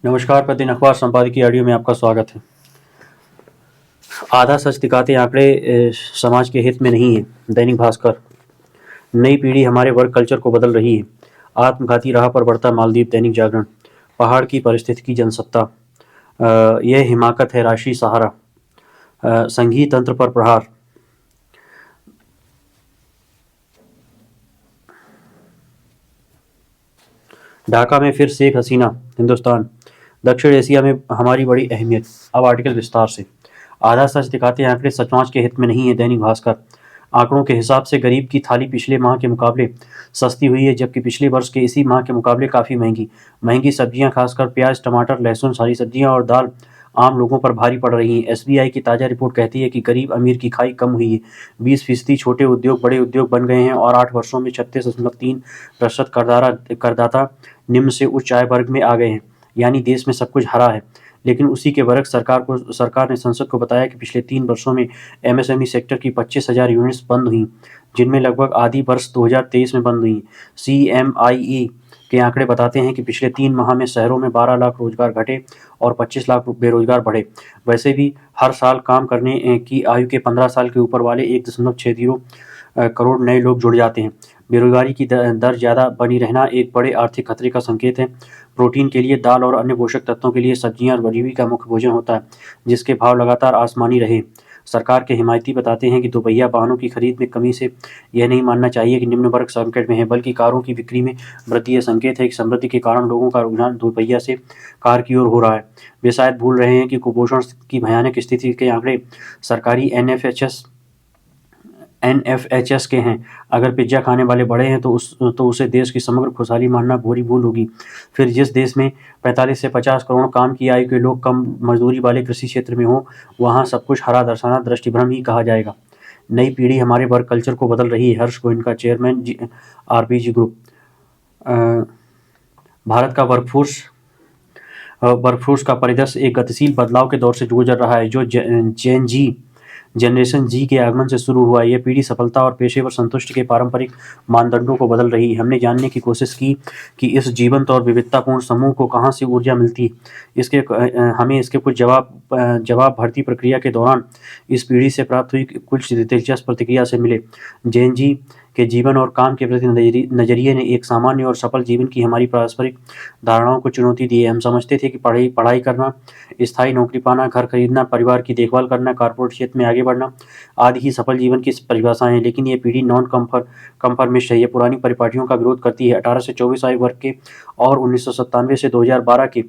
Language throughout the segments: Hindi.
नमस्कार, प्रतिदिन अखबार संपादकीय ऑडियो में आपका स्वागत है। आधा सच दिखाते आंकड़े समाज के हित में नहीं है। दैनिक भास्कर। नई पीढ़ी हमारे वर्क कल्चर को बदल रही है। आत्मघाती राह पर बढ़ता मालदीव। दैनिक जागरण। पहाड़ की पारिस्थितिकी जनसत्ता। यह हिमाकत है राष्ट्रीय सहारा। संघीय तंत्र पर प्रहार। ढाका में फिर शेख हसीना। हिंदुस्तान। दक्षिण एशिया में हमारी बड़ी अहमियत। अब आर्टिकल विस्तार से। आधा सच दिखाते आंकड़े समाज के हित में नहीं है। दैनिक भास्कर। आंकड़ों के हिसाब से गरीब की थाली पिछले माह के मुकाबले सस्ती हुई है, जबकि पिछले वर्ष के इसी माह के मुकाबले काफ़ी महंगी सब्जियां, खासकर प्याज, टमाटर, लहसुन, सारी सब्जियां और दाल आम लोगों पर भारी पड़ रही हैं। एसबीआई की ताज़ा रिपोर्ट कहती है कि गरीब अमीर की खाई कम हुई है। 20% छोटे उद्योग बड़े उद्योग बन गए हैं और 8 वर्षों में 36.3% करदाता निम्न से उच्च आय वर्ग में आ गए हैं। यानी देश में सब कुछ हरा है। लेकिन उसी के बरक्स सरकार ने संसद को बताया कि पिछले 3 वर्षों में एमएसएमई सेक्टर की 25,000 यूनिट्स बंद हुई, जिनमें लगभग आधी वर्ष 2023 में बंद हुई। सीएमआईई के आंकड़े बताते हैं कि पिछले 3 माह में शहरों में 12 लाख रोजगार घटे और 25 लाख बेरोजगार बढ़े। वैसे भी हर साल काम करने की आयु के 15 साल के ऊपर वाले 1.60 करोड़ नए लोग जुड़ जाते हैं। बेरोजगारी की दर ज़्यादा बनी रहना एक बड़े आर्थिक खतरे का संकेत है। प्रोटीन के लिए दाल और अन्य पोषक तत्वों के लिए सब्जियां गरीबी का मुख्य भोजन होता है, जिसके भाव लगातार आसमानी रहे। सरकार के हिमायती बताते हैं कि दोपहिया वाहनों की खरीद में कमी से यह नहीं मानना चाहिए कि निम्न वर्ग संकट में है, बल्कि कारों की बिक्री में वृद्धि यह संकेत है कि समृद्धि के कारण लोगों का रुझान दोपहिया से कार की ओर हो रहा है। वे शायद भूल रहे हैं कि कुपोषण की भयानक स्थिति के आंकड़े सरकारी एनएफएचएस के हैं। अगर पिज्जा खाने वाले बड़े हैं तो उसे देश की समग्र खुशहाली मानना बुरी भूल होगी। फिर जिस देश में 45 से 50 करोड़ काम की आयु के लोग कम मजदूरी वाले कृषि क्षेत्र में हो, वहाँ सब कुछ हरा दर्शाना दृष्टिभ्रम ही कहा जाएगा। नई पीढ़ी हमारे वर्क कल्चर को बदल रही है। Harsh Goenka, chairman RPG group. Bharat का वर्कफोर्स का परिदृश्य एक गतिशील बदलाव के दौर से गुजर रहा है, जो जनरेशन जी के आगमन से शुरू हुआ। यह पीढ़ी सफलता और पेशेवर संतुष्टि के पारंपरिक मानदंडों को बदल रही है। हमने जानने की कोशिश की कि इस जीवंत और विविधतापूर्ण समूह को कहाँ से ऊर्जा मिलती है। हमें इसके कुछ जवाब भर्ती प्रक्रिया के दौरान इस पीढ़ी से प्राप्त हुई कुछ दिलचस्प प्रतिक्रिया से मिले। जैन जी के जीवन और काम के प्रति नजरिए ने एक सामान्य और सफल जीवन की हमारी पारस्परिक धारणाओं को चुनौती दी है। हम समझते थे कि पढ़ाई करना, स्थायी नौकरी पाना, घर खरीदना, परिवार की देखभाल करना, कॉर्पोरेट क्षेत्र में आगे बढ़ना आदि ही सफल जीवन की परिभाषाएं हैं। लेकिन ये पीढ़ी नॉन कंफर्मिस्ट है। ये पुरानी परिपाटियों का विरोध करती है। 18 से 24 आयु वर्ग के और 1997 से 2012 के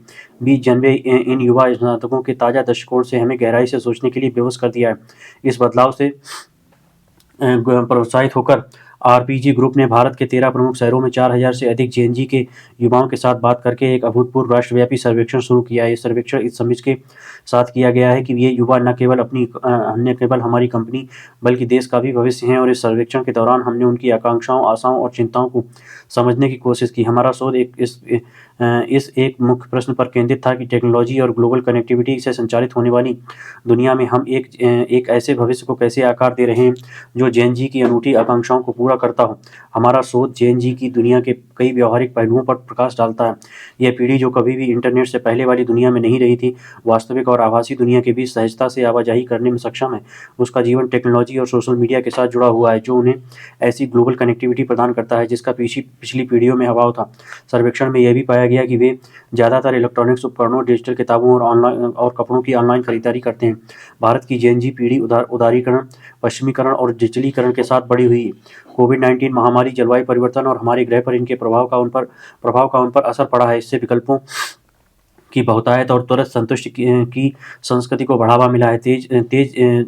बीच जन्मे इन युवा स्नातकों के ताज़ा दृष्टिकोण से हमें गहराई से सोचने के लिए विवश कर दिया है। इस बदलाव से प्रोत्साहित होकर आरपीजी ग्रुप ने भारत के 13 प्रमुख शहरों में 4,000 से अधिक जेएनजी के युवाओं के साथ बात करके एक अभूतपूर्व राष्ट्रव्यापी सर्वेक्षण शुरू किया है। ये सर्वेक्षण इस समझ के साथ किया गया है कि ये युवा न केवल हमारी कंपनी बल्कि देश का भी भविष्य हैं, और इस सर्वेक्षण के दौरान हमने उनकी आकांक्षाओं, आशाओं और चिंताओं को समझने की कोशिश की। हमारा शोध इस एक मुख्य प्रश्न पर केंद्रित था कि टेक्नोलॉजी और ग्लोबल कनेक्टिविटी से संचालित होने वाली दुनिया में हम एक ऐसे भविष्य को कैसे आकार दे रहे हैं जो जेएनजी की अनूठी आकांक्षाओं को पूरा करता हो। हमारा शोध जेएनजी की दुनिया के कई व्यवहारिक पहलुओं पर प्रकाश डालता है। यह पीढ़ी जो कभी भी इंटरनेट से पहले वाली दुनिया में नहीं रही थी, वास्तविक और आभासी दुनिया के बीच सहजता से आवाजाही करने में सक्षम है। उसका जीवन टेक्नोलॉजी और सोशल मीडिया के साथ जुड़ा हुआ है, जो उन्हें ऐसी ग्लोबल कनेक्टिविटी प्रदान करता है जिसका पिछली पीढ़ियों में अभाव था। सर्वेक्षण में यह भी पाया गया कि वे ज़्यादातर इलेक्ट्रॉनिक्स उपकरणों, डिजिटल किताबों और ऑनलाइन और कपड़ों की ऑनलाइन खरीदारी करते हैं। भारत की जेएनजी पीढ़ी उदारीकरण, पश्चिमीकरण और डिजिटलीकरण के साथ बड़ी हुई है। कोविड-19 महामारी, जलवायु परिवर्तन और हमारे ग्रह पर इनके प्रभाव का उन पर असर पड़ा है। इससे विकल्पों की बहुतायत और त्वरित संतुष्टि की संस्कृति को बढ़ावा मिला है।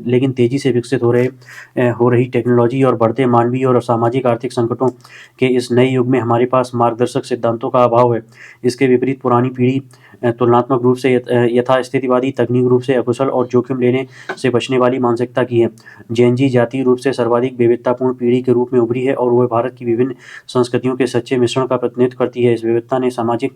लेकिन तेजी से विकसित हो रही टेक्नोलॉजी और बढ़ते मानवीय और सामाजिक आर्थिक संकटों के इस नए युग में हमारे पास मार्गदर्शक सिद्धांतों का अभाव है। इसके विपरीत पुरानी पीढ़ी तुलनात्मक रूप से यथास्थितिवादी, तकनीक रूप से अकुशल और जोखिम लेने से बचने वाली मानसिकता की है। जेएनजी जातीय रूप से सर्वाधिक विविधतापूर्ण पीढ़ी के रूप में उभरी है और वह भारत की विभिन्न संस्कृतियों के सच्चे मिश्रण का प्रतिनिधित्व करती है। इस विविधता ने सामाजिक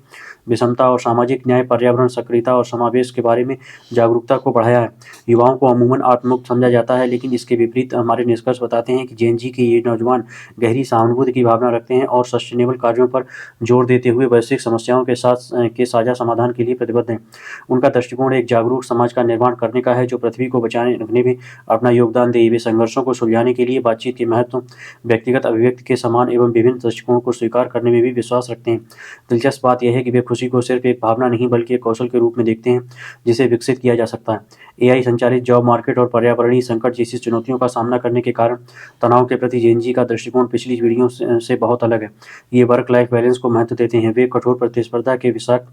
विषमता और सामाजिक न्याय, पर्यावरण, सक्रियता और समावेश के बारे में जागरूकता को बढ़ाया है। युवाओं को अमूमन आत्ममुक्त समझा जाता है, लेकिन इसके विपरीत हमारे निष्कर्ष बताते हैं कि जेएनजी के ये नौजवान गहरी सहानुभूति की भावना रखते हैं और सस्टेनेबल कार्यों पर जोर देते हुए वैश्विक समस्याओं के साझा समाधान के लिए प्रतिबद्ध हैं। उनका दृष्टिकोण एक जागरूक समाज का निर्माण करने का है, जो पृथ्वी को बचाने रखने में अपना योगदान दे। वे संघर्षों को सुलझाने के लिए बातचीत के महत्व, व्यक्तिगत अभिव्यक्ति के समान एवं विभिन्न दृष्टिकोणों को स्वीकार करने में भी विश्वास रखते हैं। दिलचस्प बात यह है कि वे खुशी को सिर्फ एक भावना नहीं बल्कि एक कौशल के रूप में देखते हैं, जिसे विकसित किया जा सकता है। एआई संचालित जॉब मार्केट और पर्यावरणीय संकट जैसी चुनौतियों का सामना करने के कारण तनाव के प्रति जेन जी का दृष्टिकोण पिछली पीढ़ियों से बहुत अलग है। ये वर्क लाइफ बैलेंस को महत्व देते हैं। वे कठोर प्रतिस्पर्धा के विषाक्त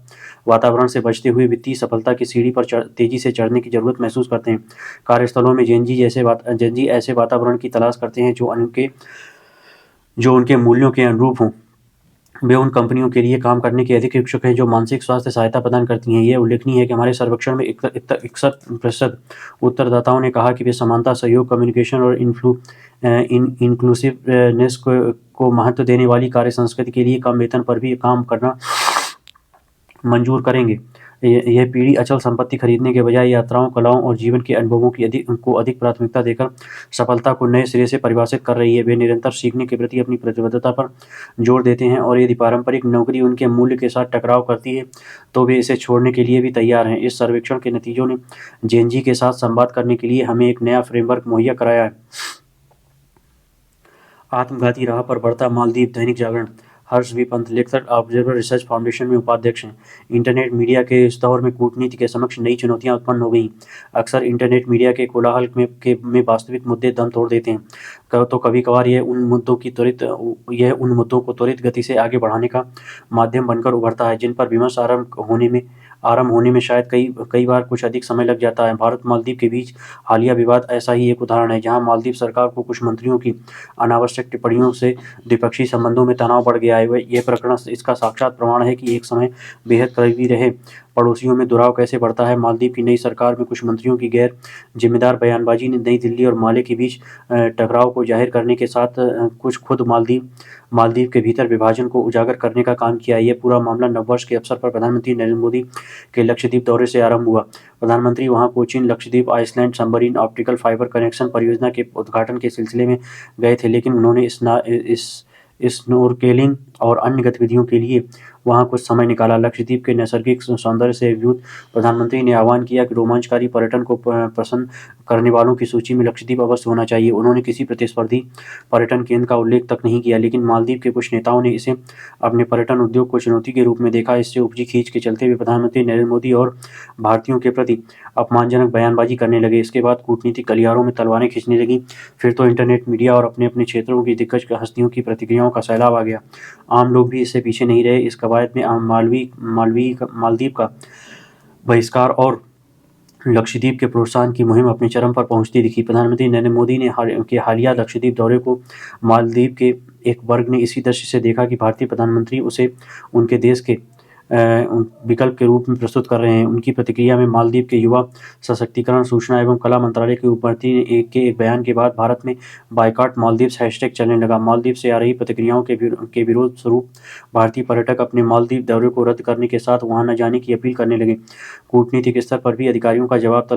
वातावरण से बचते हुए वित्तीय सफलता की सीढ़ी पर तेजी से चढ़ने की जरूरत महसूस करते हैं। कार्यस्थलों में जेन जी ऐसे वातावरण की तलाश करते हैं जो उनके मूल्यों के अनुरूप हों। वे उन कंपनियों के लिए काम करने के अधिक इच्छुक हैं जो मानसिक स्वास्थ्य सहायता प्रदान करती हैं। यह उल्लेखनीय है कि हमारे सर्वेक्षण में 61% उत्तरदाताओं ने कहा कि वे समानता, सहयोग, कम्युनिकेशन और इंक्लूसिवनेस को महत्व देने वाली कार्य संस्कृति के लिए कम वेतन पर भी काम करना मंजूर करेंगे। यह पीढ़ी अचल संपत्ति खरीदने के बजाय यात्राओं, कलाओं और जीवन के अनुभवों की अधिक प्राथमिकता देकर सफलता को नए सिरे से परिभाषित कर रही है। वे निरंतर सीखने के प्रति अपनी प्रतिबद्धता पर जोर देते हैं और यदि पारंपरिक नौकरी उनके मूल्य के साथ टकराव करती है तो वे इसे छोड़ने के लिए भी तैयार हैं। इस सर्वेक्षण के नतीजों ने जेन जी के साथ संवाद करने के लिए हमें एक नया फ्रेमवर्क मुहैया कराया है। आत्मघाती राह पर बढ़ता मालदीव। दैनिक जागरण। हर्ष वी पंत, लेखक, ऑब्जर्वर रिसर्च फाउंडेशन में उपाध्यक्ष हैं। इंटरनेट मीडिया के इस दौर में कूटनीति के समक्ष नई चुनौतियां उत्पन्न हो गई। अक्सर इंटरनेट मीडिया के कोलाहल में वास्तविक मुद्दे दम तोड़ देते हैं, तो कभी कभार यह उन मुद्दों को त्वरित गति से आगे बढ़ाने का माध्यम बनकर उभरता है जिन पर विमर्श आरंभ होने में शायद कई बार कुछ अधिक समय लग जाता है। भारत मालदीव के बीच हालिया विवाद ऐसा ही एक उदाहरण है, जहां मालदीव सरकार को कुछ मंत्रियों की अनावश्यक टिप्पणियों से द्विपक्षीय संबंधों में तनाव बढ़ गया है। यह प्रकरण इसका साक्षात प्रमाण है कि एक समय बेहद करीबी रहे पड़ोसियों में दुराव कैसे बढ़ता है। मालदीव की नई सरकार में कुछ मंत्रियों की गैर जिम्मेदार बयानबाजी ने नई दिल्ली और माले के बीच टकराव को जाहिर करने के साथ कुछ खुद मालदीव के भीतर विभाजन को उजागर करने का काम किया। यह पूरा मामला नववर्ष के अवसर पर प्रधानमंत्री नरेंद्र मोदी के लक्षद्वीप दौरे से आरंभ हुआ। प्रधानमंत्री वहां Cochin, Lakshadweep, island submarine optical fibre connection परियोजना के उद्घाटन के सिलसिले में गए थे, लेकिन उन्होंने स्नोरकेलिंग और अन्य गतिविधियों के लिए वहां कुछ समय निकाला। लक्षद्वीप के नैसर्गिक सौंदर्य से अभिभूत प्रधानमंत्री ने आह्वान किया कि रोमांचकारी पर्यटन को पसंद करने वालों की सूची में लक्षद्वीप अवश्य होना चाहिए। उन्होंने किसी प्रतिस्पर्धी पर्यटन केंद्र का उल्लेख तक नहीं किया, लेकिन मालदीव के कुछ नेताओं ने इसे अपने पर्यटन उद्योग को चुनौती के रूप में देखा। इससे उपजी खींच के चलते हुए प्रधानमंत्री नरेंद्र मोदी और भारतीयों के प्रति अपमानजनक बयानबाजी करने लगे। इसके बाद कूटनीतिक गलियारों में तलवारें खींचने लगी। फिर तो इंटरनेट मीडिया और अपने अपने क्षेत्रों की दिग्गज हस्तियों की प्रतिक्रियाओं का सैलाब आ गया। आम लोग भी इससे पीछे नहीं रहे। इस कवायद में मालदीव का बहिष्कार और लक्षद्वीप के प्रोत्साहन की मुहिम अपने चरम पर पहुंचती दिखी। प्रधानमंत्री नरेंद्र मोदी ने हालिया लक्षद्वीप दौरे को मालदीव के एक वर्ग ने इसी दृष्टि से देखा कि भारतीय प्रधानमंत्री उसे उनके देश के विकल्प के रूप में प्रस्तुत कर रहे हैं। उनकी प्रतिक्रिया में मालदीव के युवा सशक्तिकरण, सूचना एवं कला मंत्रालय के उपमंत्री के एक बयान के बाद भारत में बायकॉट मालदीव्स हैशटैग चलने लगा। मालदीव से आ रही प्रतिक्रियाओं के विरोध स्वरूप भारतीय पर्यटक अपने मालदीव दौरे को रद्द करने के साथ वहां न जाने की अपील करने लगे। कूटनीतिक स्तर पर भी अधिकारियों से जवाब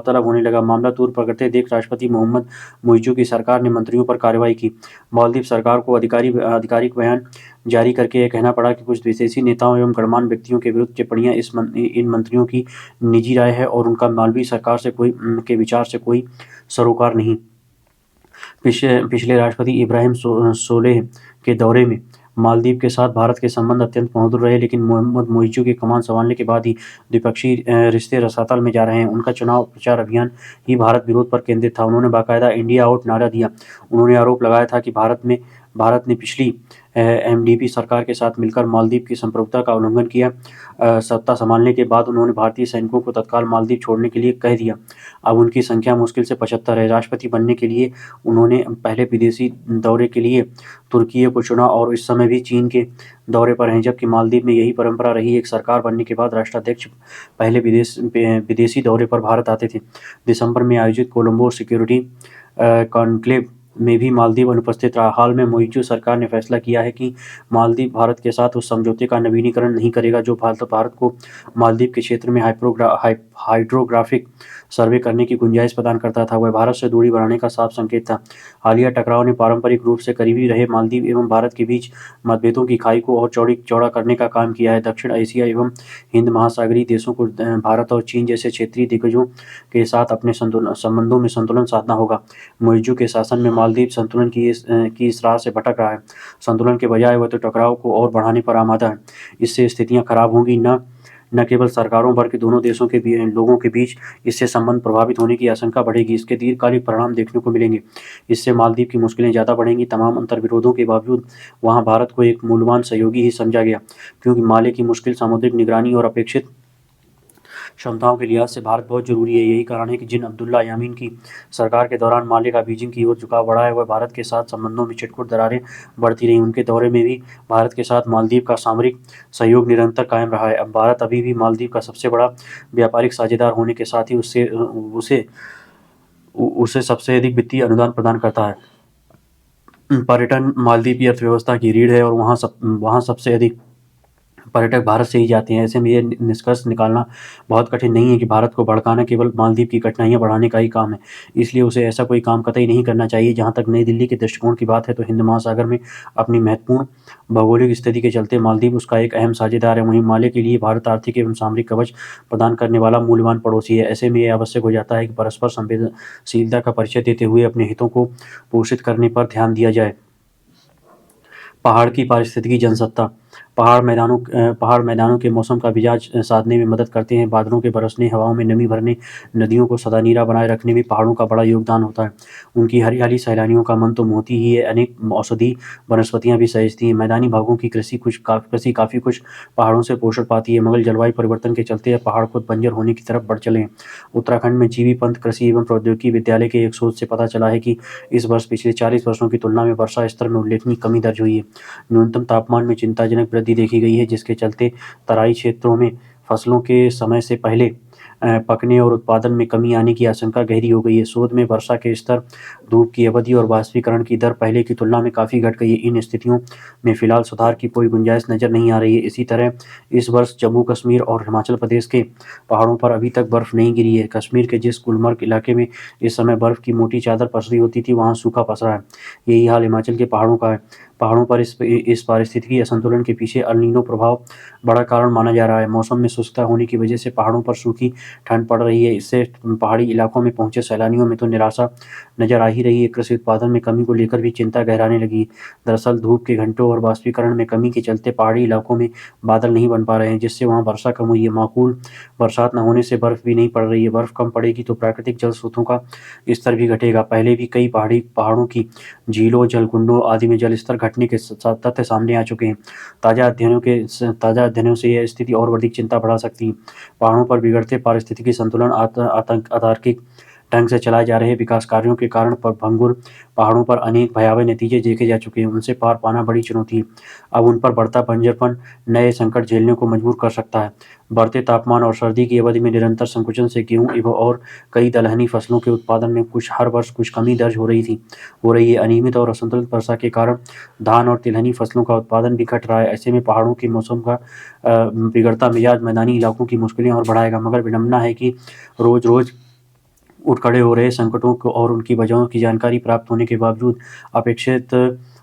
तलब होने लगा। मामला तूल पकड़ते देख राष्ट्रपति मोहम्मद मुइज़्ज़ू की सरकार ने मंत्रियों पर कार्रवाई की। मालदीव सरकार को आधिकारिक बयान जारी करके यह कहना पड़ा कि कुछ विदेशी नेताओं एवं गणमान्य व्यक्तियों के विरुद्ध टिप्पणियां इन मंत्रियों की निजी राय है और उनका मालवी सरकार से के विचार से कोई सरोकार नहीं। पिछले राष्ट्रपति इब्राहिम सोलेह के दौरे में मालदीव के साथ भारत के संबंध अत्यंत मधुर रहे, लेकिन मोहम्मद मुइज़्ज़ू के कमान संभालने के बाद ही द्विपक्षीय रिश्ते रसातल में जा रहे हैं। उनका चुनाव प्रचार अभियान ही भारत विरोध पर केंद्रित था। उन्होंने बाकायदा इंडिया आउट नारा दिया। उन्होंने आरोप लगाया था कि भारत ने पिछली एमडीपी सरकार के साथ मिलकर मालदीव की संप्रभुता का उल्लंघन किया। सत्ता संभालने के बाद उन्होंने भारतीय सैनिकों को तत्काल मालदीव छोड़ने के लिए कह दिया। अब उनकी संख्या मुश्किल से 75 है। राष्ट्रपति बनने के लिए उन्होंने पहले विदेशी दौरे के लिए तुर्की को चुना और इस समय भी चीन के दौरे पर हैं, जबकि मालदीव में यही परंपरा रही। एक सरकार बनने के बाद राष्ट्राध्यक्ष पहले विदेशी दौरे पर भारत आते थे। दिसंबर में आयोजित कोलंबो सिक्योरिटी कॉन्क्लेव में भी मालदीव अनुपस्थित रहा। हाल में मॉरिशस सरकार ने फैसला किया है कि मालदीव भारत के साथ उस समझौते का नवीनीकरण नहीं करेगा जो भारत को मालदीव के क्षेत्र में हाइड्रोग्राफिक सर्वे करने की गुंजाइश प्रदान करता था। वह भारत से दूरी बढ़ाने का साफ संकेत था। हालिया टकराव ने पारंपरिक रूप से करीबी रहे मालदीव एवं भारत के बीच मतभेदों की खाई को और चौड़ा करने का काम किया है। दक्षिण एशिया एवं हिंद महासागरीय देशों को भारत और चीन जैसे क्षेत्रीय दिग्गजों के साथ अपने संबंधों में संतुलन साधना होगा। मॉरिशस के शासन में मालदीव संतुलन की इस राह से भटक रहा है। संतुलन के बजाय वह तो टकराव को और बढ़ाने पर आमादा है। इससे स्थितियां खराब होंगी, न केवल सरकारों बल्कि दोनों देशों के लोगों के बीच इससे संबंध प्रभावित होने की आशंका बढ़ेगी। इसके दीर्घकालिक परिणाम देखने को मिलेंगे। इससे मालदीव की मुश्किलें ज़्यादा बढ़ेंगी। तमाम अंतर्विरोधों के बावजूद वहाँ भारत को एक मूल्यवान सहयोगी ही समझा गया, क्योंकि माले की मुश्किल सामुद्रिक निगरानी और अपेक्षित क्षमताओं के लिहाज से भारत बहुत जरूरी है। यही कारण है कि जिन अब्दुल्ला यामीन की सरकार के दौरान माले का बीजिंग की ओर झुकाव बढ़ा है, वह भारत के साथ संबंधों में छिटपुट दरारें बढ़ती रहीं। उनके दौरे में भी भारत के साथ मालदीव का सामरिक सहयोग निरंतर कायम रहा है। अब भारत अभी भी मालदीव का सबसे बड़ा व्यापारिक साझेदार होने के साथ ही उसे सबसे अधिक वित्तीय अनुदान प्रदान करता है। पर्यटन मालदीव की अर्थव्यवस्था की रीढ़ है और वहाँ सबसे अधिक पर्यटक भारत से ही जाते हैं। ऐसे में ये निष्कर्ष निकालना बहुत कठिन नहीं है कि भारत को भड़काना केवल मालदीव की कठिनाइयां बढ़ाने का ही काम है। इसलिए उसे ऐसा कोई काम कतई नहीं करना चाहिए। जहां तक नई दिल्ली के दृष्टिकोण की बात है तो हिंद महासागर में अपनी महत्वपूर्ण भौगोलिक स्थिति के चलते मालदीव उसका एक अहम साझेदार है। वहीं माले के लिए भारत आर्थिक एवं सामरिक कवच प्रदान करने वाला मूल्यवान पड़ोसी है। ऐसे में यह आवश्यक हो जाता है कि परस्पर संवेदनशीलता का परिचय देते हुए अपने हितों को पोषित करने पर ध्यान दिया जाए। पहाड़ की पारिस्थितिकी जनसत्ता। पहाड़ मैदानों के मौसम का मिजाज साधने में मदद करते हैं। बादलों के बरसने, हवाओं में नमी भरने, नदियों को सदा नीरा बनाए रखने में पहाड़ों का बड़ा योगदान होता है। उनकी हरियाली सैलानियों का मन तो मोहती ही है। अनेक औषधि वनस्पतियां भी सहेजती हैं। मैदानी भागों की कृषि काफ़ी कुछ पहाड़ों से पोषण पाती है, मगर जलवायु परिवर्तन के चलते यह पहाड़ खुद बंजर होने की तरफ बढ़ चले हैं। उत्तराखंड में जीवी पंत कृषि एवं प्रौद्योगिकी विद्यालय के एक शोध से पता चला है कि इस वर्ष पिछले 40 वर्षों की तुलना में वर्षा स्तर में उल्लेखनीय कमी दर्ज हुई है। न्यूनतम तापमान में चिंताजनक वृद्धि देखी गई है, जिसके चलते तराई क्षेत्रों में फसलों के समय से पहले पकने और उत्पादन में कमी आने की आशंका गहरी हो गई है। शोध में वर्षा के स्तर, धूप की अवधि और वाष्पीकरण की दर पहले की तुलना में काफ़ी घट गई है। इन स्थितियों में फिलहाल सुधार की कोई गुंजाइश नजर नहीं आ रही है। इसी तरह इस वर्ष जम्मू कश्मीर और हिमाचल प्रदेश के पहाड़ों पर अभी तक बर्फ नहीं गिरी है। कश्मीर के जिस गुलमर्ग इलाके में इस समय बर्फ की मोटी चादर पसरी होती थी, वहाँ सूखा पसरा है। यही हाल हिमाचल के पहाड़ों का है। पहाड़ों पर इस पारिस्थितिकी असंतुलन के पीछे अल नीनो प्रभाव बड़ा कारण माना जा रहा है। मौसम में शुष्कता होने की वजह से पहाड़ों पर सूखी ठंड पड़ रही है। इससे पहाड़ी इलाकों में पहुंचे सैलानियों में तो निराशा नजर आ ही रही है। कृषि उत्पादन में कमी को लेकर भी चिंता गहराने लगी। दरअसल धूप के घंटों और वाष्पीकरण में कमी के चलते पहाड़ी इलाकों में बादल नहीं बन पा रहे हैं, जिससे वहाँ वर्षा कम हुई है। माकूल बरसात न होने से बर्फ भी नहीं पड़ रही है। बर्फ कम पड़ेगी तो प्राकृतिक जल स्रोतों का स्तर भी घटेगा। पहले भी कई पहाड़ों की झीलों, जलकुंडों आदि में जल स्तर घटने के तथ्य सामने आ चुके हैं। ताज़ा अध्ययनों से यह स्थिति और अधिक चिंता बढ़ा सकती है। पहाड़ों पर बिगड़ते पारिस्थितिकी संतुलन, अतार्किक ढंग से चलाए जा रहे विकास कार्यों के कारण भंगुर पहाड़ों पर अनेक भयावह नतीजे देखे जा चुके हैं। उनसे पार पाना बड़ी चुनौती है। अब उन पर बढ़ता बंजरपन नए संकट झेलने को मजबूर कर सकता है। बढ़ते तापमान और सर्दी की अवधि में निरंतर संकुचन से गेहूं और कई दलहनी फसलों के उत्पादन में हर वर्ष कुछ कमी दर्ज हो रही है। अनियमित और असंतुलित वर्षा के कारण धान और तिलहनी फसलों का उत्पादन भी घट रहा है। ऐसे में पहाड़ों के मौसम का बिगड़ता मिजाज मैदानी इलाकों की मुश्किलें और बढ़ाएगा। मगर विडंबना है कि रोज रोज उठ खड़े हो रहे संकटों को और उनकी वजहों की जानकारी प्राप्त होने के बावजूद अपेक्षित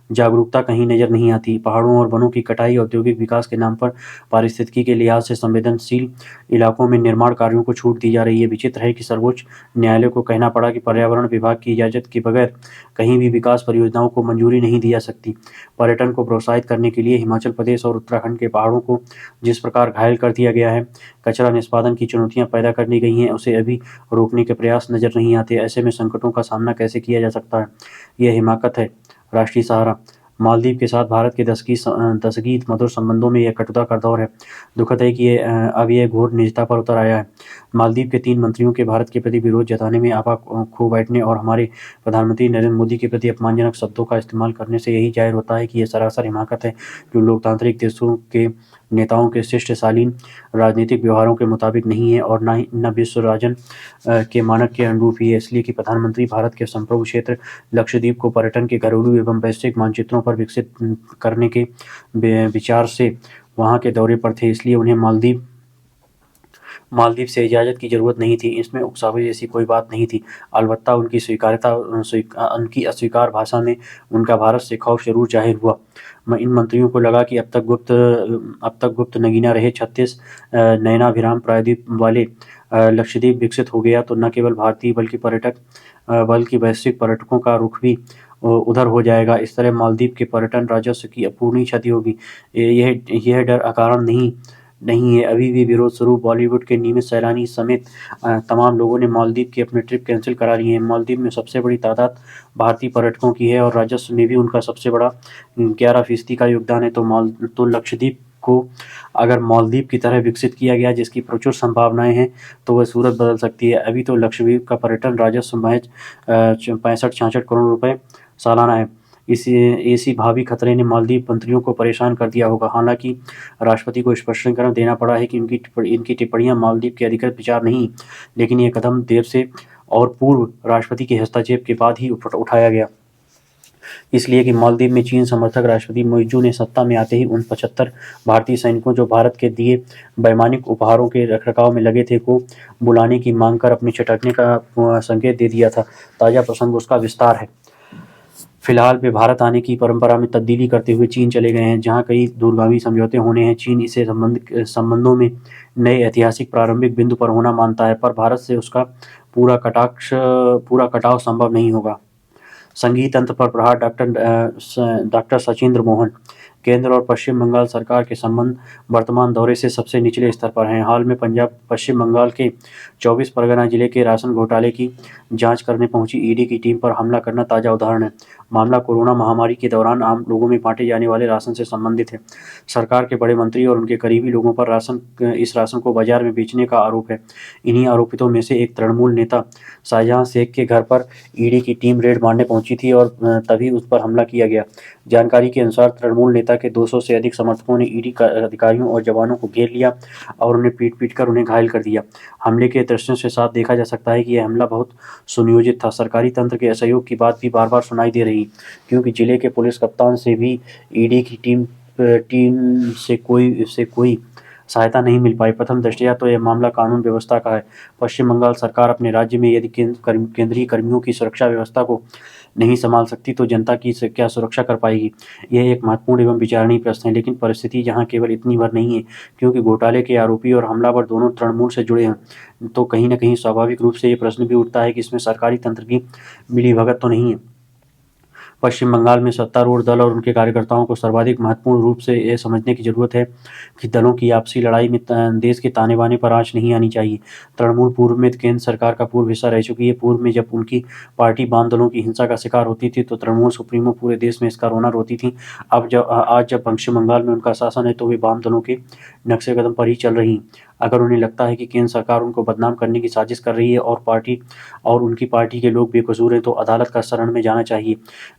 जागरूकता कहीं नजर नहीं आती। पहाड़ों और वनों की कटाई औद्योगिक विकास के नाम पर पारिस्थितिकी के लिहाज से संवेदनशील इलाकों में निर्माण कार्यों को छूट दी जा रही है। विचित्र है कि सर्वोच्च न्यायालय को कहना पड़ा कि पर्यावरण विभाग की इजाजत के बगैर कहीं भी विकास परियोजनाओं को मंजूरी नहीं दी जा सकती। पर्यटन को प्रोत्साहित करने के लिए हिमाचल प्रदेश और उत्तराखंड के पहाड़ों को जिस प्रकार घायल कर दिया गया है, कचरा निष्पादन की चुनौतियां पैदा करनी गई हैं, उसे अभी रोकने के प्रयास नजर नहीं आते। ऐसे में संकटों का सामना कैसे किया जा सकता है? यह हिमाकत है। राष्ट्रीय सहारा। मालदीव के साथ भारत के दशकीय मधुर संबंधों में यह कटुता का दौर है। दुखद है कि अब यह घोर निजता पर उतर आया है। मालदीव के 3 मंत्रियों के भारत के प्रति विरोध जताने में आपा खो बैठने और हमारे प्रधानमंत्री नरेंद्र मोदी के प्रति अपमानजनक शब्दों का इस्तेमाल करने से यही जाहिर होता है कि यह सरासर हिमाकत है, जो लोकतांत्रिक देशों के नेताओं के शिष्ट शालीन राजनीतिक व्यवहारों के मुताबिक नहीं है और न विश्व राजन के मानक के अनुरूप ही है। इसलिए कि प्रधानमंत्री भारत के संप्रभु क्षेत्र लक्षद्वीप को पर्यटन के घरेलू एवं वैश्विक मानचित्रों पर विकसित करने के विचार से वहां के दौरे पर थे, इसलिए उन्हें मालदीव से इजाज़त की ज़रूरत नहीं थी। इसमें उकसावे जैसी कोई बात नहीं थी। अलबत्ता उनकी अस्वीकार भाषा में उनका भारत से खौफ जरूर जाहिर हुआ। इन मंत्रियों को लगा कि अब तक गुप्त नगीना रहे 36 नयनाभिराम प्रायद्वीप वाले लक्षद्वीप विकसित हो गया तो न केवल भारतीय बल्कि वैश्विक पर्यटकों का रुख भी उधर हो जाएगा। इस तरह मालदीव के पर्यटन राजस्व की अपूर्णीय क्षति होगी। यह डर अकारण नहीं है। अभी भी विरोध स्वरूप बॉलीवुड के नियमित सैलानी समेत तमाम लोगों ने मालदीव की अपने ट्रिप कैंसिल करा लिए हैं। मालदीव में सबसे बड़ी तादाद भारतीय पर्यटकों की है और राजस्व में भी उनका सबसे बड़ा 11% का योगदान है। तो लक्षद्वीप को अगर मालदीव की तरह विकसित किया गया, जिसकी प्रचुर संभावनाएं हैं, तो वह सूरत बदल सकती है। अभी तो लक्षद्वीप का पर्यटन राजस्व महज 65-66 करोड़ रुपए सालाना है। इसी भावी खतरे ने मालदीव मंत्रियों को परेशान कर दिया होगा। हालांकि राष्ट्रपति को स्पष्टीकरण देना पड़ा है कि इनकी टिप्पणियां मालदीव के अधिकृत विचार नहीं, लेकिन यह कदम देर से और पूर्व राष्ट्रपति के हस्तक्षेप के बाद ही उठाया गया, इसलिए कि मालदीव में चीन समर्थक राष्ट्रपति मोइजू ने सत्ता में आते ही उन 75 भारतीय सैनिकों जो भारत के दिए वैमानिक उपहारों के रखरखाव में लगे थे को बुलाने की मांग कर अपने छटकने का संकेत दे दिया था। ताज़ा प्रसंग उसका विस्तार है। फिलहाल वे भारत आने की परंपरा में तब्दीली करते हुए चीन चले गए हैं, जहां कई दूरगामी समझौते होने हैं। चीन इसे संबंधों में नए ऐतिहासिक प्रारंभिक बिंदु पर होना मानता है, पर भारत से उसका पूरा कटाव संभव नहीं होगा। संगीत तंत्र पर प्रहार डॉक्टर सचिंद्र मोहन। केंद्र और पश्चिम बंगाल सरकार के संबंध वर्तमान दौरे से सबसे निचले स्तर पर हैं। हाल में पश्चिम बंगाल के 24 परगना जिले के राशन घोटाले की जांच करने पहुंची ईडी की टीम पर हमला करना ताज़ा उदाहरण है। मामला कोरोना महामारी के दौरान आम लोगों में बांटे जाने वाले राशन से संबंधित है। सरकार के बड़े मंत्री और उनके करीबी लोगों पर इस राशन को बाजार में बेचने का आरोप है। इन्हीं आरोपितों में से एक तृणमूल नेता शाहजहां शेख के घर पर ईडी की टीम रेड मारने पहुंची थी और तभी उस पर हमला किया गया। जानकारी के अनुसार तृणमूल नेता के 200 से अधिक समर्थकों ने ईडी अधिकारियों और जवानों को घेर लिया और उन्हें पीट कर उन्हें घायल कर दिया। हमले के दृश्यों से साफ देखा जा सकता है कि यह हमला बहुत सुनियोजित था। सरकारी तंत्र के असहयोग की बात भी बार बार सुनाई दे रही, क्योंकि जिले के पुलिस कप्तान से भी ईडी की टीम से कोई सहायता नहीं मिल पाई। प्रथम दृष्टया तो यह मामला कानून व्यवस्था का है। पश्चिम बंगाल सरकार अपने राज्य में यदि केंद्रीय कर्मियों की सुरक्षा व्यवस्था को नहीं संभाल सकती तो जनता की क्या सुरक्षा कर पाएगी? यह एक महत्वपूर्ण एवं विचारणीय प्रश्न है। लेकिन परिस्थिति यहाँ केवल इतनी भर नहीं है, क्योंकि घोटाले के आरोपी और हमलावर दोनों तृणमूल से जुड़े हैं, तो कहीं न कहीं स्वाभाविक रूप से ये प्रश्न भी उठता है कि इसमें सरकारी तंत्र की मिलीभगत तो नहीं है। पश्चिम बंगाल में सत्तारूढ़ दल और उनके कार्यकर्ताओं को सर्वाधिक महत्वपूर्ण रूप से यह समझने की जरूरत है कि दलों की आपसी लड़ाई में देश के ताने बाने पर आंच नहीं आनी चाहिए। तृणमूल पूर्व में केंद्र सरकार का पूर्व हिस्सा रह चुकी है। पूर्व में जब उनकी पार्टी वाम दलों की हिंसा का शिकार होती थी तो तृणमूल सुप्रीमो पूरे देश में इसका रोना रोती थी। आज जब पश्चिम बंगाल में उनका शासन है तो वे वाम दलों के नक्शे कदम पर ही चल रही। अगर उन्हें लगता है कि केंद्र सरकार उनको बदनाम करने की साजिश कर रही है और उनकी पार्टी के लोग बेकसूर हैं, तो अदालत का शरण में जाना चाहिए।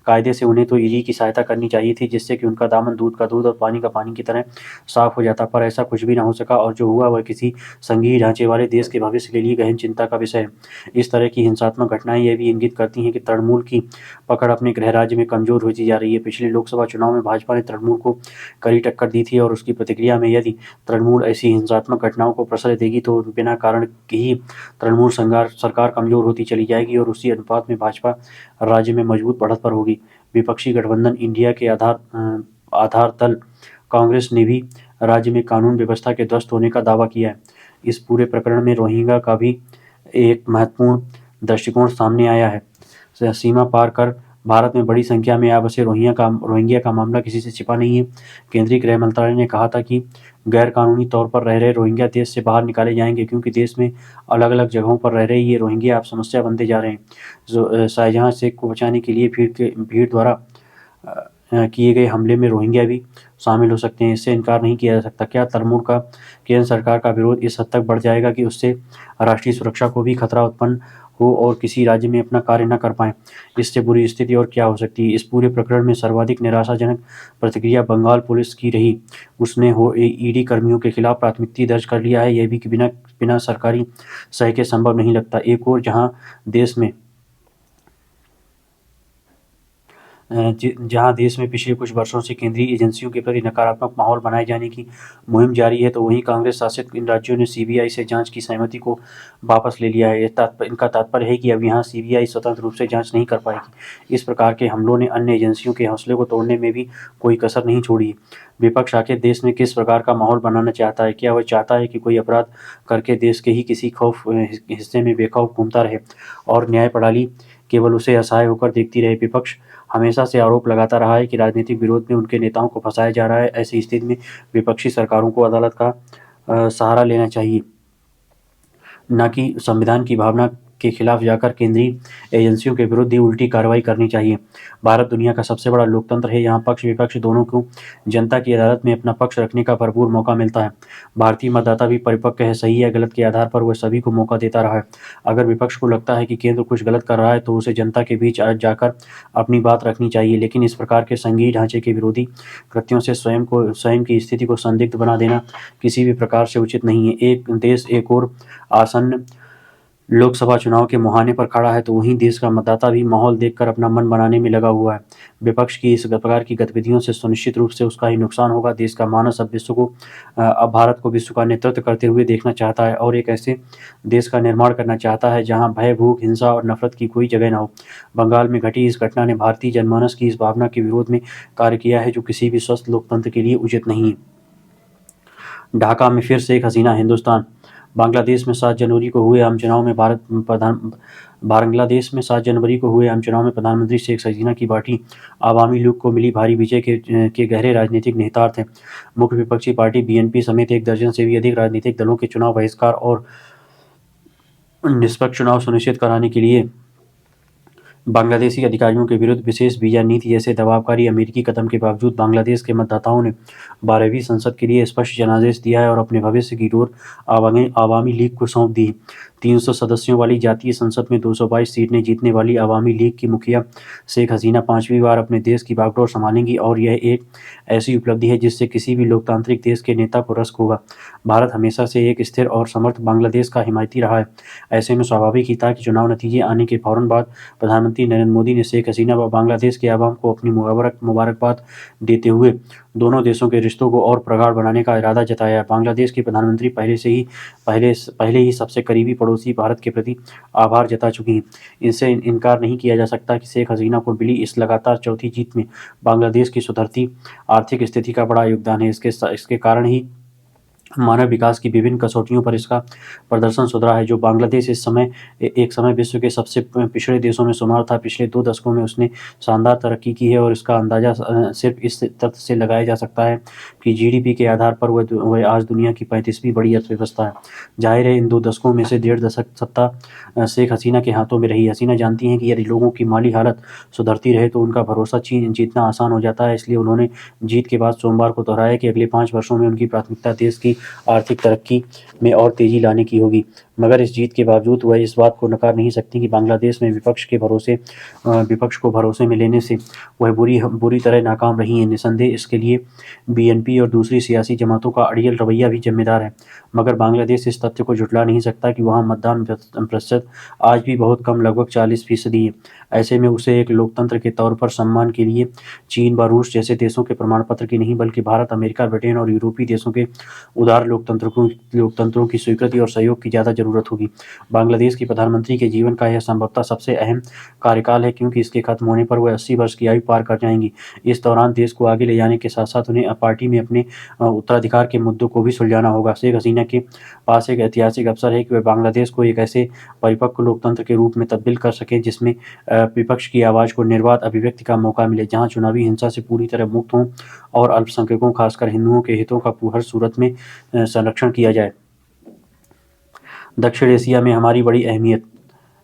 कायदे से उन्हें तो ईडी की सहायता करनी चाहिए थी, जिससे कि उनका दामन दूध का दूध और पानी का पानी की तरह साफ हो जाता, पर ऐसा कुछ भी ना हो सका और जो हुआ वह किसी संघीय ढांचे वाले देश के भविष्य के लिए गहन चिंता का विषय है। इस तरह की हिंसात्मक घटनाएं यह भी इंगित करती हैं कि तृणमूल की पकड़ अपने गृह राज्य में कमजोर होती जा रही है। पिछले लोकसभा चुनाव में भाजपा ने तृणमूल को कड़ी टक्कर दी थी और उसकी प्रतिक्रिया में यदि तृणमूल ऐसी हिंसात्मक घटनाओं को प्रश्रय देगी तो बिना कारण ही तृणमूल सरकार कमजोर होती चली जाएगी और उसी अनुपात में भाजपा राज्य में मजबूत बढ़त पर होगी। विपक्षी गठबंधन इंडिया के आधार दल कांग्रेस ने भी राज्य में कानून व्यवस्था के ध्वस्त होने का दावा किया है। इस पूरे प्रकरण में रोहिंग्या का भी एक महत्वपूर्ण दृष्टिकोण सामने आया है। सीमा पार कर भारत में बड़ी संख्या में आ बसे रोहिंग्या का मामला किसी से छिपा नहीं है। केंद्रीय गृह मंत्रालय ने कहा था कि गैर कानूनी तौर पर रह रहे रोहिंग्या देश से बाहर निकाले जाएंगे, क्योंकि देश में अलग अलग जगहों पर रह रहे ये रोहिंग्या अब समस्या बनते जा रहे हैं। जो शाहजहां शेख को बचाने के लिए भीड़ द्वारा किए गए हमले में रोहिंग्या भी शामिल हो सकते हैं, इससे इनकार नहीं किया जा सकता। क्या तृणमूल का केंद्र सरकार का विरोध इस हद तक बढ़ जाएगा कि उससे राष्ट्रीय सुरक्षा को भी खतरा उत्पन्न हो और किसी राज्य में अपना कार्य न कर पाएं? इससे बुरी स्थिति और क्या हो सकती है? इस पूरे प्रकरण में सर्वाधिक निराशाजनक प्रतिक्रिया बंगाल पुलिस की रही। उसने ईडी कर्मियों के खिलाफ प्राथमिकी दर्ज कर लिया है, यह भी कि बिना सरकारी सहायता के संभव नहीं लगता। एक और जहां देश में पिछले कुछ वर्षों से केंद्रीय एजेंसियों के प्रति नकारात्मक माहौल बनाए जाने की मुहिम जारी है, तो वहीं कांग्रेस शासित इन राज्यों ने सीबीआई से जांच की सहमति को वापस ले लिया है। इनका तात्पर्य है कि अब यहां सीबीआई स्वतंत्र रूप से जांच नहीं कर पाएगी। इस प्रकार के हमलों ने अन्य एजेंसियों के हौसले को तोड़ने में भी कोई कसर नहीं छोड़ी। विपक्ष आखिर देश में किस प्रकार का माहौल बनाना चाहता है? क्या वह चाहता है कि कोई अपराध करके देश के ही किसी खौफ हिस्से में बेखौफ घूमता रहे और न्याय प्रणाली केवल उसे असहाय होकर देखती रहे? विपक्ष हमेशा से आरोप लगाता रहा है कि राजनीतिक विरोध में उनके नेताओं को फंसाया जा रहा है। ऐसी स्थिति में विपक्षी सरकारों को अदालत का सहारा लेना चाहिए, न कि संविधान की भावना के खिलाफ जाकर केंद्रीय एजेंसियों के विरुद्ध ही उल्टी कार्रवाई करनी चाहिए। भारत दुनिया का सबसे बड़ा लोकतंत्र है, यहाँ पक्ष विपक्ष दोनों को जनता की अदालत में अपना पक्ष रखने का भरपूर मौका मिलता है। भारतीय मतदाता भी परिपक्व है, सही या गलत के आधार पर वह सभी को मौका देता रहा है। अगर विपक्ष को लगता है कि केंद्र कुछ गलत कर रहा है तो उसे जनता के बीच जाकर अपनी बात रखनी चाहिए, लेकिन इस प्रकार के संघीय ढांचे के विरोधी कृत्यों से स्वयं की स्थिति को संदिग्ध बना देना किसी भी प्रकार से उचित नहीं है। एक देश एक और आसन्न लोकसभा चुनाव के मुहाने पर खड़ा है, तो वहीं देश का मतदाता भी माहौल देखकर अपना मन बनाने में लगा हुआ है। विपक्ष की इस प्रकार की गतिविधियों से सुनिश्चित रूप से उसका ही नुकसान होगा। देश का मानस अब भारत को विश्व का नेतृत्व करते हुए देखना चाहता है और एक ऐसे देश का निर्माण करना चाहता है जहां भय, भूख, हिंसा और नफरत की कोई जगह न हो। बंगाल में घटी इस घटना ने भारतीय जनमानस की इस भावना के विरोध में कार्य किया है, जो किसी भी स्वस्थ लोकतंत्र के लिए उचित नहीं है। ढाका में फिर शेख हसीना हिंदुस्तान। बांग्लादेश में 7 जनवरी को हुए आम चुनाव में प्रधानमंत्री शेख हसीना की पार्टी आवामी लीग को मिली भारी विजय के गहरे राजनीतिक निहितार्थ हैं। मुख्य विपक्षी पार्टी बीएनपी समेत 1 दर्जन से भी अधिक राजनीतिक दलों के चुनाव बहिष्कार और निष्पक्ष चुनाव सुनिश्चित कराने के लिए बांग्लादेशी अधिकारियों के विरुद्ध विशेष वीजा नीति जैसे दबावकारी अमेरिकी कदम के बावजूद बांग्लादेश के मतदाताओं ने 12वीं संसद के लिए स्पष्ट जनादेश दिया है और अपने भविष्य की डोर आवामी लीग को सौंप दी। 300 सदस्यों वाली जातीय संसद में 222 सीटें जीतने वाली आवामी लीग की मुखिया शेख हसीना 5वीं बार अपने देश की बागडोर संभालेंगी और यह एक ऐसी उपलब्धि है जिससे किसी भी लोकतांत्रिक देश के नेता को रश्क होगा। भारत हमेशा से एक स्थिर और समर्थ बांग्लादेश का हिमायती रहा है। ऐसे में स्वाभाविक ही था कि चुनाव नतीजे आने के फौरन बाद प्रधानमंत्री नरेंद्र मोदी ने शेख हसीना व बांग्लादेश के अवाम को अपनी मुबारकबाद देते हुए दोनों देशों के रिश्तों को और प्रगाढ़ बनाने का इरादा जताया है। बांग्लादेश की प्रधानमंत्री पहले ही सबसे करीबी पड़ोसी भारत के प्रति आभार जता चुकी हैं। इनसे इनकार नहीं किया जा सकता कि शेख हसीना को मिली इस लगातार चौथी जीत में बांग्लादेश की सुधरती आर्थिक स्थिति का बड़ा योगदान है। इसके कारण ही मानव विकास की विभिन्न कसौटियों पर इसका प्रदर्शन सुधरा है। जो बांग्लादेश एक समय विश्व के सबसे पिछड़े देशों में शुमार था, पिछले 2 दशकों में उसने शानदार तरक्की की है और इसका अंदाजा सिर्फ इस तथ्य से लगाया जा सकता है कि जीडीपी के आधार पर वह आज दुनिया की 35वीं बड़ी अर्थव्यवस्था है। जाहिर है इन 2 दशकों में से 1.5 दशक सत्ता शेख हसीना के हाथों में रही। हसीना जानती हैं कि यदि लोगों की माली हालत सुधरती रहे तो उनका भरोसा जीतना आसान हो जाता है। इसलिए उन्होंने जीत के बाद सोमवार को दोहराया कि अगले 5 वर्षों में उनकी प्राथमिकता देश की आर्थिक तरक्की में और तेजी लाने की होगी। मगर इस जीत के बावजूद वह इस बात को नकार नहीं सकती कि बांग्लादेश में विपक्ष को भरोसे में लेने से वह बुरी तरह नाकाम रही हैं। निसंदेह इसके लिए बीएनपी और दूसरी सियासी जमातों का अड़ियल रवैया भी जिम्मेदार है। मगर बांग्लादेश इस तथ्य को झुठला नहीं सकता कि वहाँ मतदान प्रतिशत आज भी बहुत कम, लगभग 40% है। ऐसे में उसे एक लोकतंत्र के तौर पर सम्मान के लिए चीन व रूस जैसे देशों के प्रमाण पत्र की नहीं बल्कि भारत, अमेरिका, ब्रिटेन और यूरोपीय देशों के उदार लोकतंत्रों की स्वीकृति और सहयोग की ज़्यादा जरूरत होगी। बांग्लादेश की प्रधानमंत्री के जीवन का यह संभवतः सबसे अहम कार्यकाल है, क्योंकि इसके खत्म होने पर वह 80 वर्ष की आयु पार कर जाएंगी। इस दौरान देश को आगे ले जाने के साथ साथ उन्हें पार्टी में अपने उत्तराधिकार के मुद्दों को भी सुलझाना होगा। शेख हसीना के पास एक ऐतिहासिक अवसर है कि वह बांग्लादेश को एक ऐसे परिपक्व लोकतंत्र के रूप में तब्दील कर सकें जिसमें विपक्ष की आवाज़ को निर्बाध अभिव्यक्ति का मौका मिले, जहाँ चुनावी हिंसा से पूरी तरह मुक्त हों और अल्पसंख्यकों खासकर हिंदुओं के हितों का हर सूरत में संरक्षण किया जाए। दक्षिण एशिया में हमारी बड़ी अहमियत।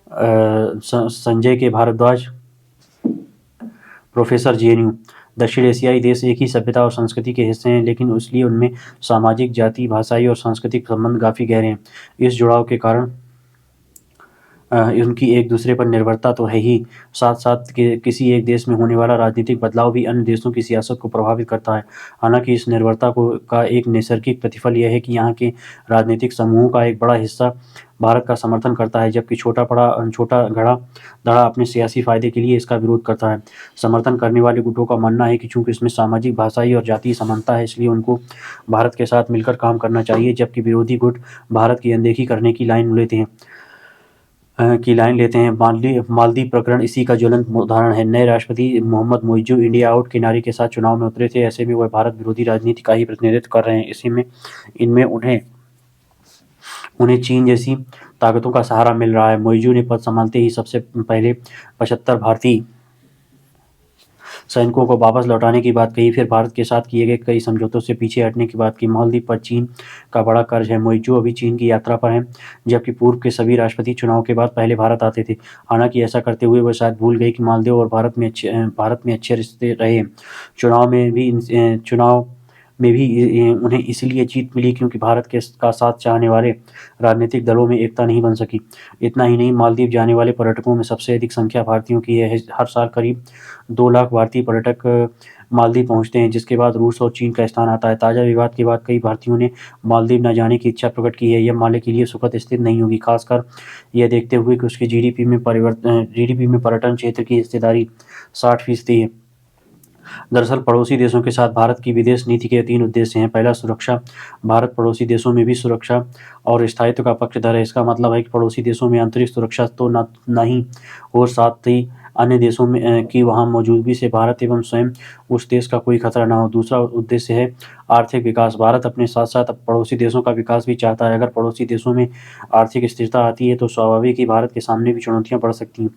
संजय के भारद्वाज, प्रोफेसर जेएनयू। दक्षिण एशियाई देश एक ही सभ्यता और संस्कृति के हिस्से हैं, लेकिन इसलिए उनमें सामाजिक, जाति, भाषाई और सांस्कृतिक संबंध काफ़ी गहरे हैं। इस जुड़ाव के कारण उनकी एक दूसरे पर निर्भरता तो है ही, साथ-साथ कि किसी एक देश में होने वाला राजनीतिक बदलाव भी अन्य देशों की सियासत को प्रभावित करता है। हालाँकि इस निर्भरता का एक नैसर्गिक प्रतिफल यह है कि यहाँ के राजनीतिक समूहों का एक बड़ा हिस्सा भारत का समर्थन करता है, जबकि छोटा धड़ा अपने सियासी फ़ायदे के लिए इसका विरोध करता है। समर्थन करने वाले गुटों का मानना है कि चूँकि इसमें सामाजिक, भाषाई और जातीय समानता है, इसलिए उनको भारत के साथ मिलकर काम करना चाहिए, जबकि विरोधी गुट भारत की अनदेखी करने की लाइन लेते हैं। मालदीव प्रकरण इसी का ज्वलंत उदाहरण है। नए राष्ट्रपति मोहम्मद मोइज़ू इंडिया आउट के नारे के साथ चुनाव में उतरे थे। ऐसे में वह भारत विरोधी राजनीति का ही प्रतिनिधित्व कर रहे हैं। इनमें उन्हें चीन जैसी ताकतों का सहारा मिल रहा है। मोइज़ू ने पद संभालते ही सबसे पहले 75 भारतीय सैनिकों को वापस लौटाने की बात कही, फिर भारत के साथ किए गए कई समझौतों से पीछे हटने की बात की। मालदीव पर चीन का बड़ा कर्ज है। मोइज़ू अभी चीन की यात्रा पर हैं, जबकि पूर्व के सभी राष्ट्रपति चुनाव के बाद पहले भारत आते थे। हालांकि ऐसा करते हुए वह शायद भूल गए कि मालदीव और भारत में अच्छे रिश्ते रहे हैं। चुनाव में भी उन्हें इसलिए जीत मिली क्योंकि भारत का साथ चाहने वाले राजनीतिक दलों में एकता नहीं बन सकी। इतना ही नहीं, मालदीव जाने वाले पर्यटकों में सबसे अधिक संख्या भारतीयों की है। हर साल करीब 2 लाख भारतीय पर्यटक मालदीव पहुंचते हैं, जिसके बाद रूस और चीन का स्थान आता है। ताज़ा विवाद के बाद कई भारतीयों ने मालदीव न जाने की इच्छा प्रकट की है। यह माले के लिए सुखद स्थिति नहीं होगी, खासकर यह देखते हुए कि उसके जीडीपी में पर्यटन क्षेत्र की हिस्सेदारी 60% है। दरअसल पड़ोसी देशों के साथ भारत की विदेश नीति के 3 उद्देश्य हैं। पहला, सुरक्षा। भारत पड़ोसी देशों में भी सुरक्षा और स्थायित्व का पक्षधर है। इसका मतलब है कि पड़ोसी देशों में आंतरिक सुरक्षा तो न ही हो, साथ ही अन्य देशों में की वहाँ मौजूदगी से भारत एवं स्वयं उस देश का कोई खतरा न हो। दूसरा उद्देश्य है आर्थिक विकास। भारत अपने साथ साथ पड़ोसी देशों का विकास भी चाहता है। अगर पड़ोसी देशों में आर्थिक स्थिरता आती है तो स्वाभाविक ही भारत के सामने भी चुनौतियां बढ़ सकती हैं।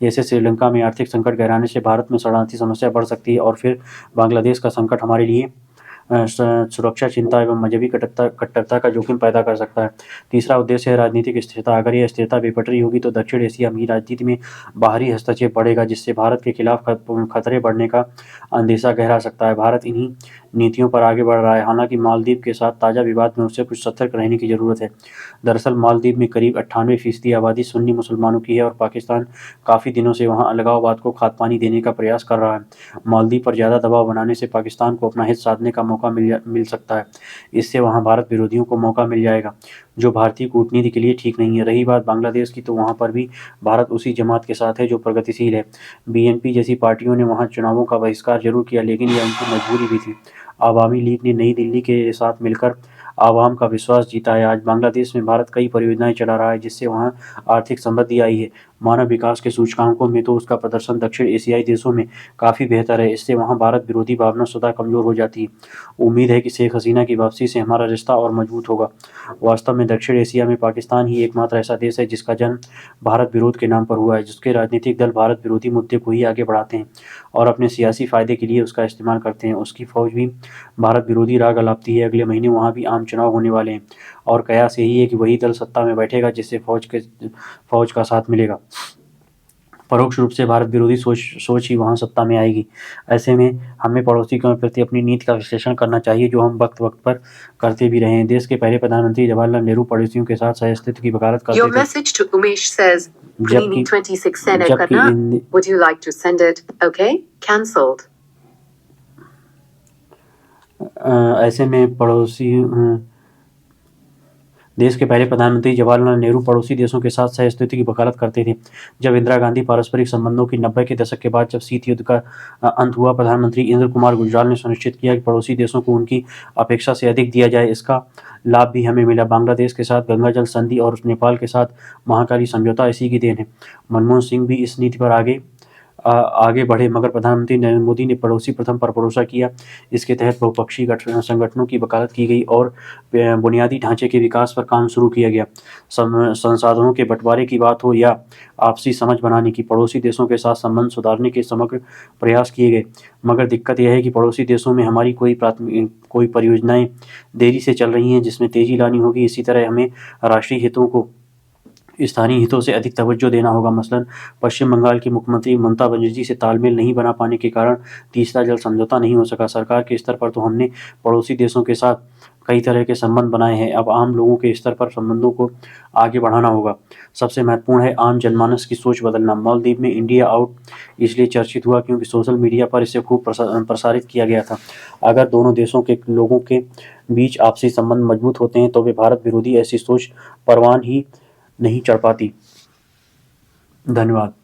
जैसे श्रीलंका में आर्थिक संकट गहराने से भारत में शरणार्थी समस्या बढ़ सकती है, और फिर बांग्लादेश का संकट हमारे लिए सुरक्षा चिंता एवं मजहबी कट्टरता का जोखिम पैदा कर सकता है। तीसरा उद्देश्य है राजनीतिक स्थिरता। अगर यह स्थिरता बेपटरी होगी तो दक्षिण एशिया की राजनीति में बाहरी हस्तक्षेप बढ़ेगा, जिससे भारत के खिलाफ खतरे बढ़ने का अंदेशा गहरा सकता है। भारत इन्हीं नीतियों पर आगे बढ़ रहा है। हालांकि मालदीव के साथ ताज़ा विवाद में उससे कुछ सतर्क रहने की जरूरत है। दरअसल मालदीव में करीब 98% आबादी सुन्नी मुसलमानों की है और पाकिस्तान काफ़ी दिनों से वहाँ अलगाववाद को खाद पानी देने का प्रयास कर रहा है। मालदीव पर ज़्यादा दबाव बनाने से पाकिस्तान को अपना हित साधने का मौका मिल सकता है। इससे वहाँ भारत विरोधियों को मौका मिल जाएगा, जो भारतीय कूटनीति के लिए ठीक नहीं है। रही बात बांग्लादेश की, तो वहाँ पर भी भारत उसी जमात के साथ है जो प्रगतिशील है। बीएनपी जैसी पार्टियों ने वहाँ चुनावों का बहिष्कार जरूर किया, लेकिन यह उनकी मजबूरी भी थी। अवामी लीग ने नई दिल्ली के साथ मिलकर आवाम का विश्वास जीता है। आज बांग्लादेश में भारत कई परियोजनाएं चला रहा है, जिससे वहाँ आर्थिक समृद्धि आई है। मानव विकास के सूचकांकों में तो उसका प्रदर्शन दक्षिण एशियाई देशों में काफ़ी बेहतर है। इससे वहाँ भारत विरोधी भावना स्वतः कमज़ोर हो जाती है। उम्मीद है कि शेख हसीना की वापसी से हमारा रिश्ता और मजबूत होगा। वास्तव में दक्षिण एशिया में पाकिस्तान ही एकमात्र ऐसा देश है जिसका जन्म भारत विरोध के नाम पर हुआ है, जिसके राजनीतिक दल भारत विरोधी मुद्दे को ही आगे बढ़ाते हैं और अपने सियासी फायदे के लिए उसका इस्तेमाल करते हैं। उसकी फौज भी भारत विरोधी राग अलापती है। अगले महीने वहाँ भी आम चुनाव होने वाले हैं और कयास यही है कि वही दल सत्ता में बैठेगा जिससे फौज का साथ मिलेगा। परोक्ष रूप से भारत विरोधी सोच ही वहाँ सत्ता में आएगी। ऐसे में हमें पड़ोसी के प्रति अपनी नीति का विश्लेषण करना चाहिए, जो हम वक्त वक्त पर करते भी रहे हैं। देश के पहले प्रधानमंत्री जवाहरलाल नेहरू पड़ोसियों के साथ सहअस्तित्व की वकालत करते थे, ऐसे में देश के पहले प्रधानमंत्री जवाहरलाल नेहरू पड़ोसी देशों के साथ सहअस्तित्व की वकालत करते थे। जब इंदिरा गांधी पारस्परिक संबंधों की 90 के दशक के बाद जब शीत युद्ध का अंत हुआ, प्रधानमंत्री इंद्र कुमार गुजराल ने सुनिश्चित किया कि पड़ोसी देशों को उनकी अपेक्षा से अधिक दिया जाए। इसका लाभ भी हमें मिला। बांग्लादेश के साथ गंगा जल संधि और नेपाल के साथ महाकाली समझौता इसी की देन है। मनमोहन सिंह भी इस नीति पर आगे बढ़े, मगर प्रधानमंत्री नरेंद्र मोदी ने पड़ोसी प्रथम पर भरोसा किया। इसके तहत बहुपक्षीय संगठनों की वकालत की गई और बुनियादी ढांचे के विकास पर काम शुरू किया गया। संसाधनों के बंटवारे की बात हो या आपसी समझ बनाने की, पड़ोसी देशों के साथ संबंध सुधारने के समग्र प्रयास किए गए। मगर दिक्कत यह है कि पड़ोसी देशों में हमारी कोई परियोजनाएं देरी से चल रही हैं, जिसमें तेजी लानी होगी। इसी तरह हमें राष्ट्रीय हितों को स्थानीय हितों से अधिक तवज्जो देना होगा। मसलन पश्चिम बंगाल की मुख्यमंत्री ममता बनर्जी से तालमेल नहीं बना पाने के कारण तीसरा जल समझौता नहीं हो सका। सरकार के स्तर पर तो हमने पड़ोसी देशों के साथ कई तरह के संबंध बनाए हैं, अब आम लोगों के स्तर पर संबंधों को आगे बढ़ाना होगा। सबसे महत्वपूर्ण है आम जनमानस की सोच बदलना। मालदीव में इंडिया आउट इसलिए चर्चित हुआ क्योंकि सोशल मीडिया पर इसे खूब प्रसारित किया गया था। अगर दोनों देशों के लोगों के बीच आपसी संबंध मजबूत होते हैं तो वे भारत विरोधी ऐसी सोच परवान ही नहीं चढ़ पाती। धन्यवाद।